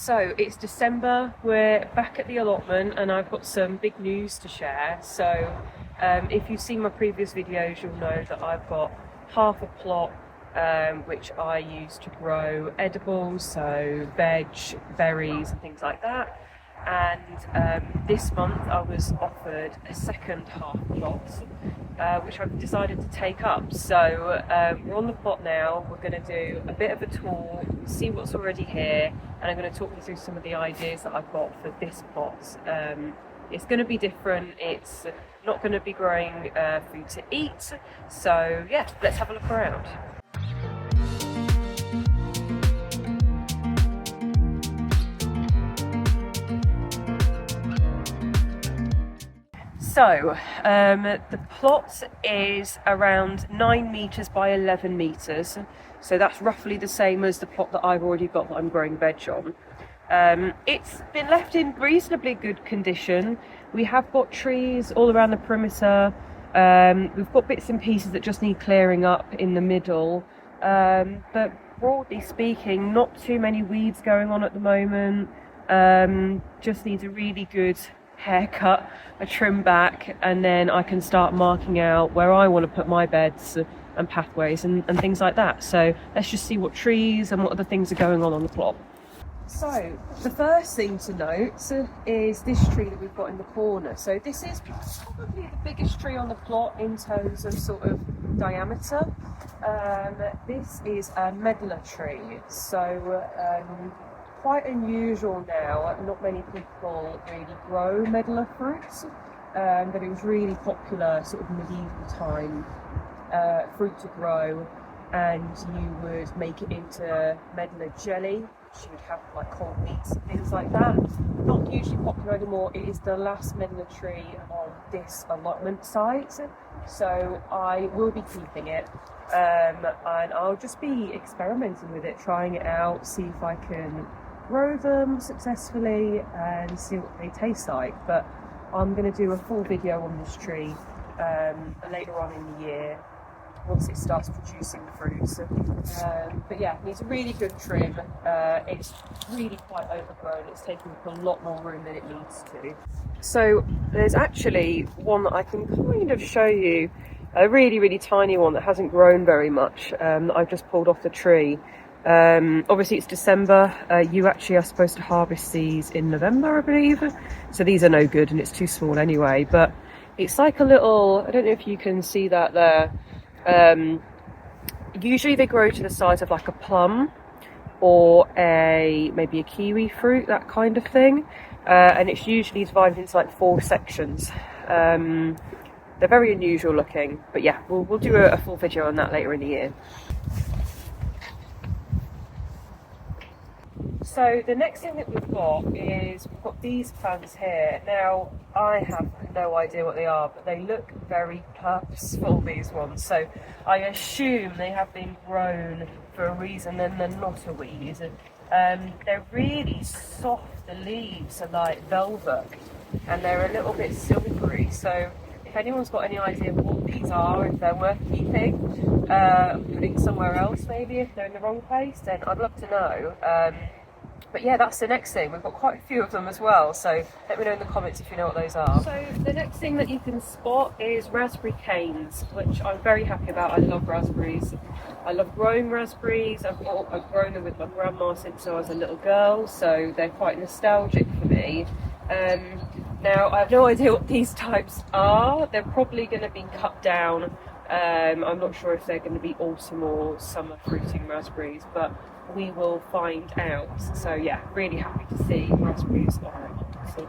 So it's December, we're back at the allotment and I've got some big news to share. So if you've seen my previous videos, you'll know that I've got half a plot which I use to grow edibles, so veg, berries and things like that. And this month I was offered a second half plot, which I've decided to take up. So we're on the plot now, we're going to do a bit of a tour, see what's already here, and I'm going to talk you through some of the ideas that I've got for this plot. It's going to be different, it's not going to be growing food to eat, so yeah, let's have a look around. So the plot is around 9 metres by 11 metres, so that's roughly the same as the plot that I've already got that I'm growing veg on. It's been left in reasonably good condition. We have got trees all around the perimeter, we've got bits and pieces that just need clearing up in the middle, but broadly speaking not too many weeds going on at the moment. Just needs a really good haircut, a trim back, and then I can start marking out where I want to put my beds and pathways and things like that. So let's just see what trees and what other things are going on the plot. So the first thing to note is this tree that we've got in the corner. So this is probably the biggest tree on the plot in terms of sort of diameter. This is a Meda Tree, so quite unusual now. Not many people really grow Meda fruits, but it was really popular sort of medieval time fruit to grow, and you would make it into Meda jelly, which you would have like cold meats and things like that. Not hugely popular anymore. It is the last Meda tree on this allotment site, so I will be keeping it, and I'll just be experimenting with it, trying it out, see if I can grow them successfully and see what they taste like. But I'm going to do a full video on this tree later on in the year once it starts producing fruits. But yeah, it needs a really good trim. It's really quite overgrown, it's taking up a lot more room than it needs to. So there's actually one that I can kind of show you, a really tiny one that hasn't grown very much, that I've just pulled off the tree. Obviously it's December, you actually are supposed to harvest these in November, I believe, so these are no good and it's too small anyway. But it's like a little, I don't know if you can see that there, usually they grow to the size of like a plum or maybe a kiwi fruit, that kind of thing, and it's usually divided into like 4 sections. They're very unusual looking, but yeah, we'll do a full video on that later in the year. So the next thing that we've got these plants here. Now I have no idea what they are, but they look very purposeful, these ones, so I assume they have been grown for a reason and they're not a weed. They're really soft, the leaves are like velvet and they're a little bit silvery, so if anyone's got any idea what these are, if they're worth keeping, putting somewhere else maybe if they're in the wrong place, then I'd love to know. But yeah, that's the next thing. We've got quite a few of them as well, so let me know in the comments if you know what those are. So the next thing that you can spot is raspberry canes, which I'm very happy about. I love raspberries. I love growing raspberries. I've grown them with my grandma since I was a little girl, so they're quite nostalgic for me. Now, I have no idea what these types are. They're probably going to be cut down. I'm not sure if they're going to be autumn or summer fruiting raspberries, but we will find out. So yeah, really happy to see raspberries on it.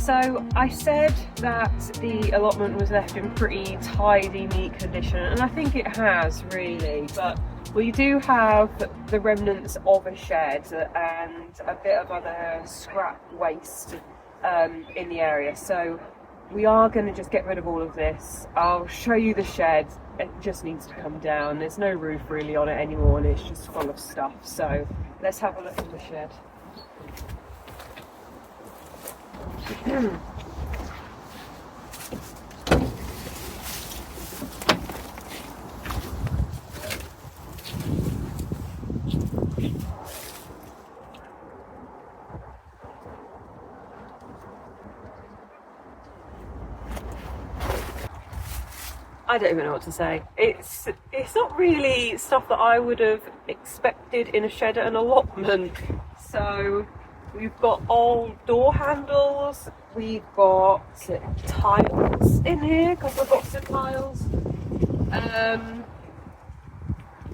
So I said that the allotment was left in pretty tidy, neat condition, and I think it has really, but we do have the remnants of a shed and a bit of other scrap waste in the area, so we are going to just get rid of all of this. I'll show you the shed it just needs to come down. There's no roof really on it anymore, and it's just full of stuff. So let's have a look in the shed. I don't even know what to say. It's not really stuff that I would have expected in a shed at an allotment. So we've got old door handles, we've got tiles in here, a couple of boxes of tiles,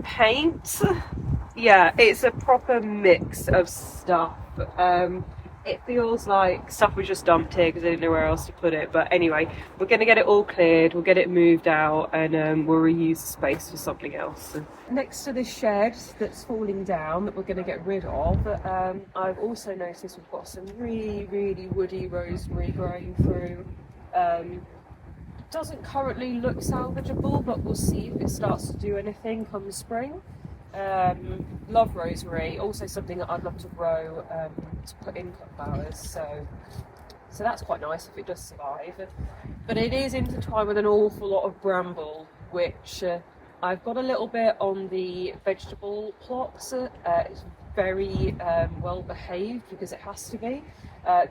paint. Yeah, it's a proper mix of stuff. It feels like stuff was just dumped here because I didn't know where else to put it. But anyway, we're going to get it all cleared, we'll get it moved out, and we'll reuse the space for something else. Next to this shed that's falling down that we're going to get rid of, I've also noticed we've got some really woody rosemary growing through. Doesn't currently look salvageable, but we'll see if it starts to do anything come spring. Love rosemary, also something that I'd love to grow to put in cut flowers, so that's quite nice if it does survive. But it is intertwined with an awful lot of bramble, which I've got a little bit on the vegetable plots. It's very well behaved because it has to be.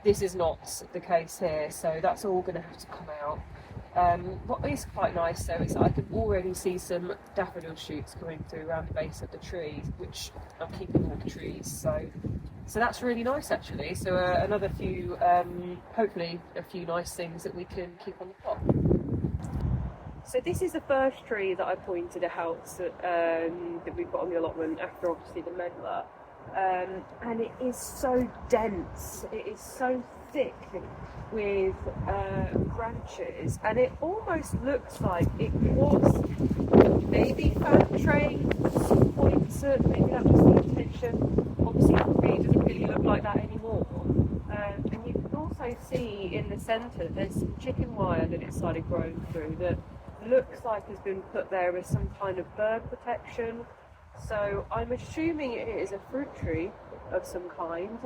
This is not the case here, so that's all going to have to come out. What is quite nice though is that I can already see some daffodil shoots coming through around the base of the tree, which I'm keeping all the trees, so that's really nice actually. So another few, hopefully a few nice things that we can keep on the plot. So this is the first tree that I pointed out that we've got on the allotment after obviously the medlar, and it is so dense, it is so thick with branches, and it almost looks like it was maybe fan trained at some point. Maybe that was the intention. Obviously it doesn't really look like that anymore. And you can also see in the centre there's some chicken wire that it started growing through that looks like has been put there as some kind of bird protection. So I'm assuming it is a fruit tree of some kind.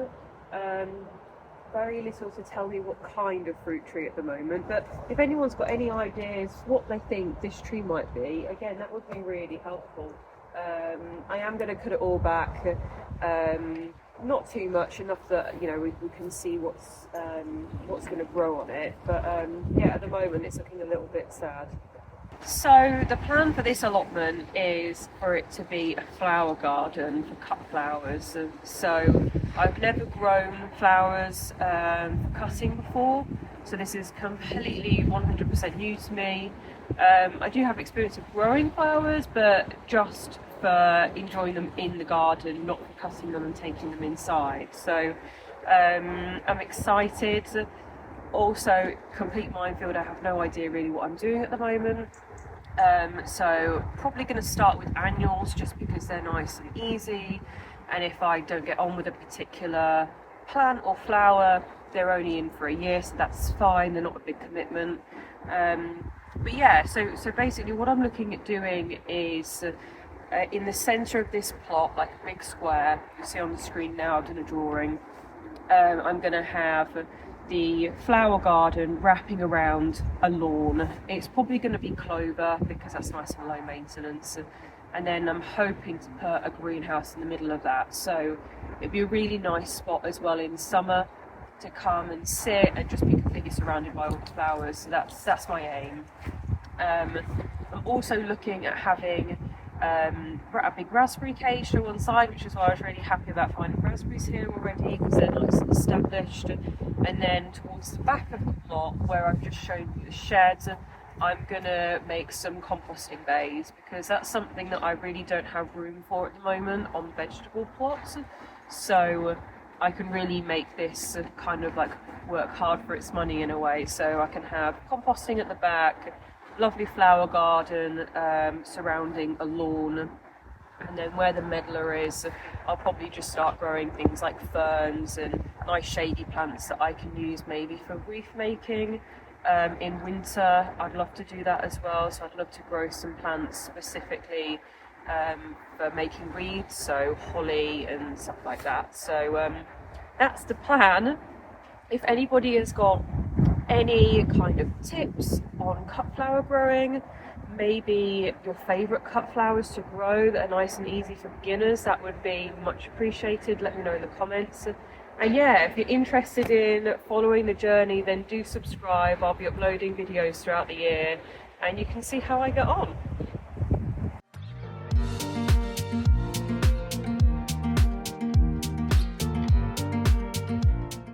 Very little to tell me what kind of fruit tree at the moment, but if anyone's got any ideas what they think this tree might be, again, that would be really helpful. I am going to cut it all back, not too much, enough that we can see what's going to grow on it, but yeah, at the moment it's looking a little bit sad. So the plan for this allotment is for it to be a flower garden for cut flowers. So I've never grown flowers for cutting before, so this is completely 100% new to me. I do have experience of growing flowers, but just for enjoying them in the garden, not for cutting them and taking them inside. So I'm excited. Also, complete minefield, I have no idea really what I'm doing at the moment. So probably going to start with annuals just because they're nice and easy, and if I don't get on with a particular plant or flower, they're only in for a year, so that's fine, they're not a big commitment. But yeah, so basically what I'm looking at doing is in the centre of this plot, like a big square, you see on the screen now, I've done a drawing. I'm going to have the flower garden wrapping around a lawn. It's probably going to be clover because that's nice and low maintenance, and then I'm hoping to put a greenhouse in the middle of that, so it'd be a really nice spot as well in summer to come and sit and just be completely surrounded by all the flowers. So that's my aim. I'm also looking at having a big raspberry cage to one side, which is why I was really happy about finding raspberries here already because they're nice and established. And then towards the back of the plot, where I've just shown you the sheds, I'm going to make some composting bays because that's something that I really don't have room for at the moment on vegetable plots. So I can really make this kind of like work hard for its money in a way. So I can have composting at the back, lovely flower garden surrounding a lawn, and then where the medlar is, I'll probably just start growing things like ferns and nice shady plants that I can use maybe for wreath making. in winter. I'd love to do that as well, so I'd love to grow some plants specifically for making reeds, so holly and stuff like that. So that's the plan. If anybody has got any kind of tips on cut flower growing, maybe your favourite cut flowers to grow that are nice and easy for beginners, that would be much appreciated. Let me know in the comments. And yeah, if you're interested in following the journey, then do subscribe. I'll be uploading videos throughout the year and you can see how I get on.